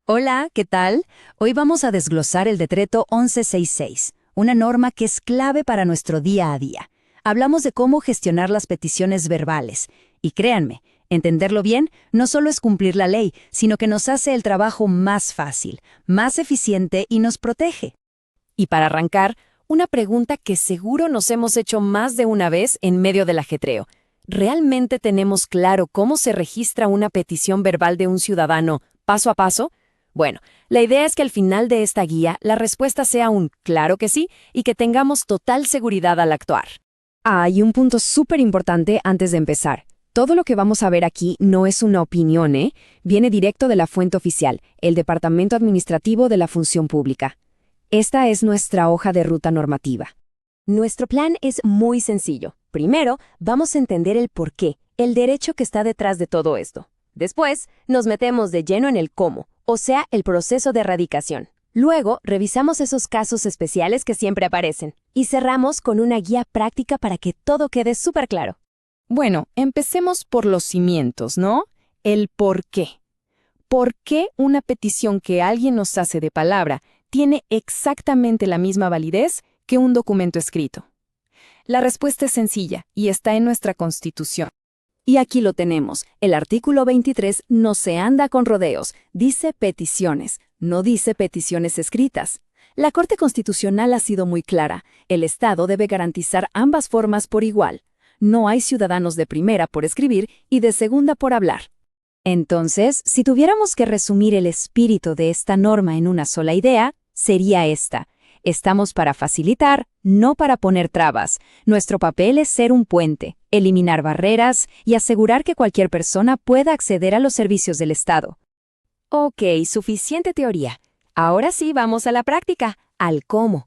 Hola, ¿qué tal? Hoy vamos a desglosar el decreto 1166, una norma que es clave para nuestro día a día. Hablamos de cómo gestionar las peticiones verbales. Y créanme, entenderlo bien no solo es cumplir la ley, sino que nos hace el trabajo más fácil, más eficiente y nos protege. Y para arrancar, una pregunta que seguro nos hemos hecho más de una vez en medio del ajetreo. ¿Realmente tenemos claro cómo se registra una petición verbal de un ciudadano paso a paso? Bueno, la idea es que al final de esta guía la respuesta sea un claro que sí y que tengamos total seguridad al actuar. Hay un punto súper importante antes de empezar. Todo lo que vamos a ver aquí no es una opinión, ¿eh? Viene directo de la fuente oficial, el Departamento Administrativo de la Función Pública. Esta es nuestra hoja de ruta normativa. Nuestro plan es muy sencillo. Primero, vamos a entender el por qué, el derecho que está detrás de todo esto. Después, nos metemos de lleno en el cómo, o sea, el proceso de erradicación. Luego, revisamos esos casos especiales que siempre aparecen. Y cerramos con una guía práctica para que todo quede súper claro. Bueno, empecemos por los cimientos, ¿no? El por qué. ¿Por qué una petición que alguien nos hace de palabra tiene exactamente la misma validez que un documento escrito? La respuesta es sencilla y está en nuestra Constitución. Y aquí lo tenemos. El artículo 23 no se anda con rodeos. Dice peticiones, no dice peticiones escritas. La Corte Constitucional ha sido muy clara. El Estado debe garantizar ambas formas por igual. No hay ciudadanos de primera por escribir y de segunda por hablar. Entonces, si tuviéramos que resumir el espíritu de esta norma en una sola idea, sería esta. Estamos para facilitar, no para poner trabas. Nuestro papel es ser un puente, eliminar barreras y asegurar que cualquier persona pueda acceder a los servicios del Estado. Ok, suficiente teoría. Ahora sí vamos a la práctica, al cómo.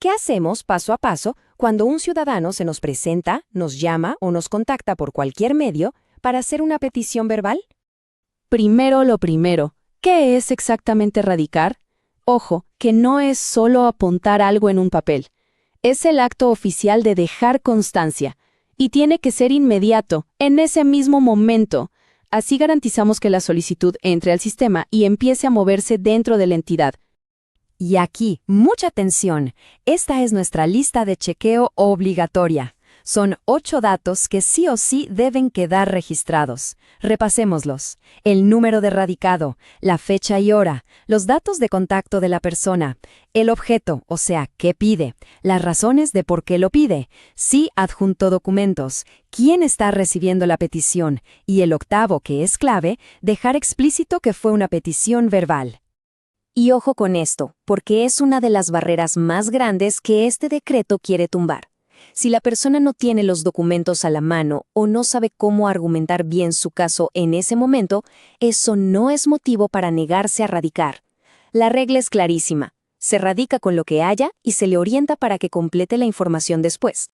¿Qué hacemos paso a paso cuando un ciudadano se nos presenta, nos llama o nos contacta por cualquier medio para hacer una petición verbal? Primero lo primero, ¿qué es exactamente erradicar? Ojo, que no es solo apuntar algo en un papel. Es el acto oficial de dejar constancia. Y tiene que ser inmediato, en ese mismo momento. Así garantizamos que la solicitud entre al sistema y empiece a moverse dentro de la entidad. Y aquí, mucha atención. Esta es nuestra lista de chequeo obligatoria. Son 8 datos que sí o sí deben quedar registrados. Repasémoslos. El número de radicado, la fecha y hora, los datos de contacto de la persona, el objeto, o sea, qué pide, las razones de por qué lo pide, si adjuntó documentos, quién está recibiendo la petición y el octavo, que es clave, dejar explícito que fue una petición verbal. Y ojo con esto, porque es una de las barreras más grandes que este decreto quiere tumbar. Si la persona no tiene los documentos a la mano o no sabe cómo argumentar bien su caso en ese momento, eso no es motivo para negarse a radicar. La regla es clarísima. Se radica con lo que haya y se le orienta para que complete la información después.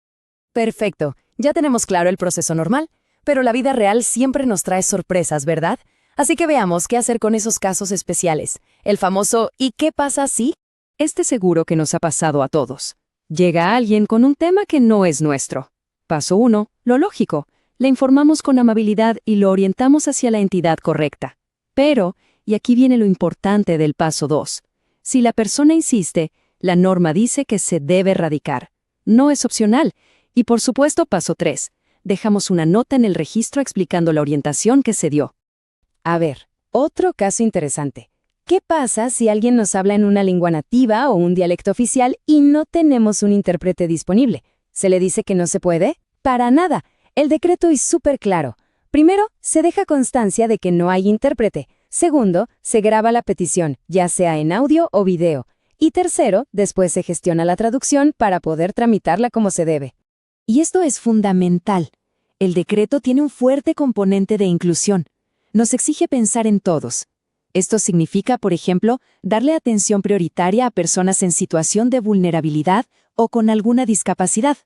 Perfecto, ya tenemos claro el proceso normal, pero la vida real siempre nos trae sorpresas, ¿verdad? Así que veamos qué hacer con esos casos especiales. El famoso ¿y qué pasa si? Este seguro que nos ha pasado a todos. Llega alguien con un tema que no es nuestro. Paso 1, lo lógico. Le informamos con amabilidad y lo orientamos hacia la entidad correcta. Pero, y aquí viene lo importante del paso 2. Si la persona insiste, la norma dice que se debe radicar. No es opcional. Y por supuesto, paso 3. Dejamos una nota en el registro explicando la orientación que se dio. A ver, otro caso interesante. ¿Qué pasa si alguien nos habla en una lengua nativa o un dialecto oficial y no tenemos un intérprete disponible? ¿Se le dice que no se puede? Para nada. El decreto es súper claro. Primero, se deja constancia de que no hay intérprete. Segundo, se graba la petición, ya sea en audio o video. Y tercero, después se gestiona la traducción para poder tramitarla como se debe. Y esto es fundamental. El decreto tiene un fuerte componente de inclusión. Nos exige pensar en todos. Esto significa, por ejemplo, darle atención prioritaria a personas en situación de vulnerabilidad o con alguna discapacidad,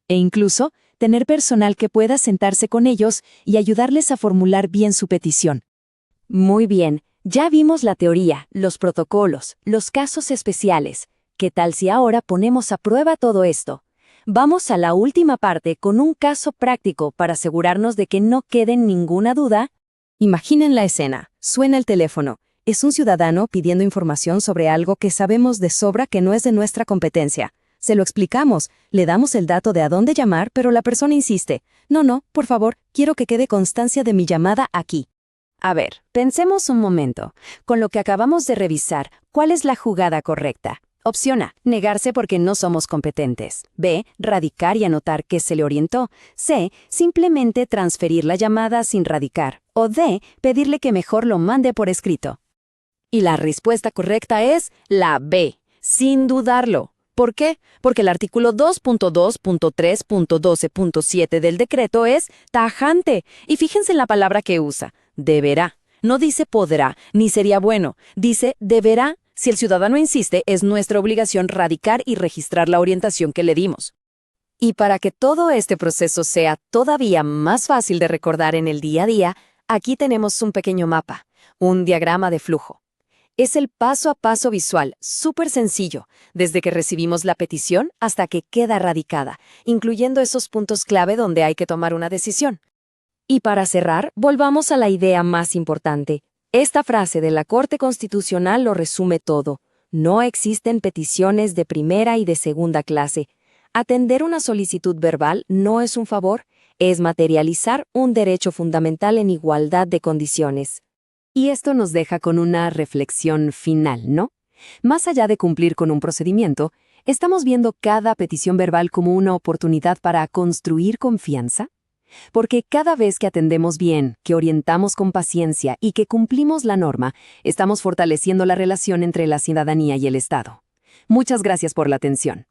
e incluso tener personal que pueda sentarse con ellos y ayudarles a formular bien su petición. Muy bien, ya vimos la teoría, los protocolos, los casos especiales. ¿Qué tal si ahora ponemos a prueba todo esto? Vamos a la última parte con un caso práctico para asegurarnos de que no quede ninguna duda. Imaginen la escena. Suena el teléfono. Es un ciudadano pidiendo información sobre algo que sabemos de sobra que no es de nuestra competencia. Se lo explicamos, le damos el dato de a dónde llamar, pero la persona insiste. No, por favor, quiero que quede constancia de mi llamada aquí. A ver, pensemos un momento. Con lo que acabamos de revisar, ¿cuál es la jugada correcta? Opción A, negarse porque no somos competentes. B, radicar y anotar que se le orientó. C, simplemente transferir la llamada sin radicar. O D, pedirle que mejor lo mande por escrito. Y la respuesta correcta es la B, sin dudarlo. ¿Por qué? Porque el artículo 2.2.3.12.7 del decreto es tajante. Y fíjense en la palabra que usa, deberá. No dice podrá, ni sería bueno. Dice deberá. Si el ciudadano insiste, es nuestra obligación radicar y registrar la orientación que le dimos. Y para que todo este proceso sea todavía más fácil de recordar en el día a día, aquí tenemos un pequeño mapa, un diagrama de flujo. Es el paso a paso visual, súper sencillo, desde que recibimos la petición hasta que queda radicada, incluyendo esos puntos clave donde hay que tomar una decisión. Y para cerrar, volvamos a la idea más importante. Esta frase de la Corte Constitucional lo resume todo. No existen peticiones de primera y de segunda clase. Atender una solicitud verbal no es un favor, es materializar un derecho fundamental en igualdad de condiciones. Y esto nos deja con una reflexión final, ¿no? Más allá de cumplir con un procedimiento, ¿estamos viendo cada petición verbal como una oportunidad para construir confianza? Porque cada vez que atendemos bien, que orientamos con paciencia y que cumplimos la norma, estamos fortaleciendo la relación entre la ciudadanía y el Estado. Muchas gracias por la atención.